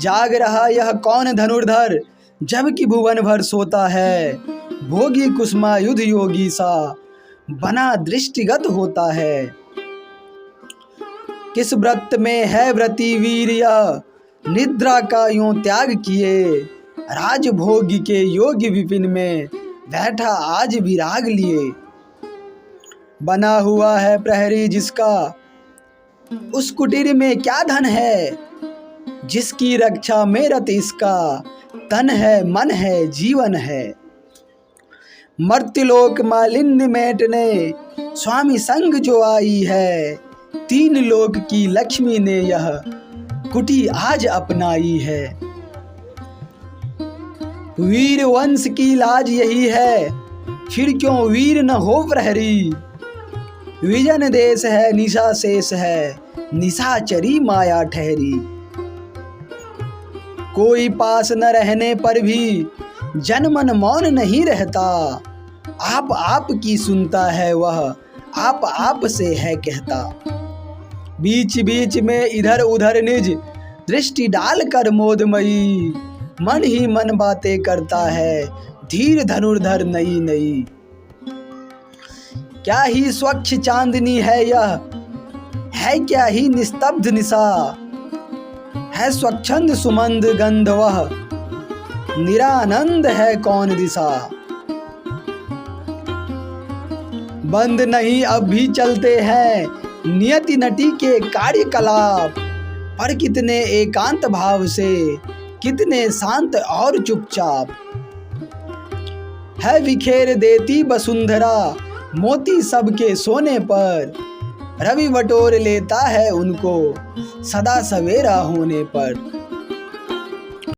जाग रहा यह कौन धनुर्धर, जबकि भुवन भर सोता है। भोगी कुसुमायुध योगी सा, बना दृष्टिगत होता है। किस व्रत में है व्रती वीर यह, निद्रा का यूं त्याग किए। राजभोग के योगी विपिन में, बैठा आज विराग लिए। बना हुआ है प्रहरी जिसका, उस कुटीर में क्या धन है। जिसकी रक्षा में रत इसका, तन है मन है जीवन है। मर्त्यलोक मालिन्य मेटने, स्वामी संग जो आई है। तीन लोक की लक्ष्मी ने यह, कुटी आज अपनाई है। वीर वंश की लाज यही है, फिर क्यों वीर न हो प्रहरी। विजन देश है निशा शेष है, निशाचरी माया ठहरी। कोई पास न रहने पर भी, जनमन मौन नहीं रहता। आप की सुनता है वह, आप से है कहता। बीच बीच में इधर उधर निज, दृष्टि डाल कर मोदमयी। मन ही मन बातें करता है, धीर धनुर्धर नई नई। क्या ही स्वच्छ चांदनी है यह, है क्या ही निस्तब्ध निशा। है स्वच्छंद सुमंद गंध वह, निरानंद है कौन दिशा। बंद नहीं अब भी चलते हैं, नियति नटी के कार्यकलाप। पर कितने एकांत भाव से, कितने शांत और चुपचाप। है बिखेर देती वसुंधरा, मोती सबके सोने पर। रवि बटोर लेता है उनको, सदा सवेरा होने पर।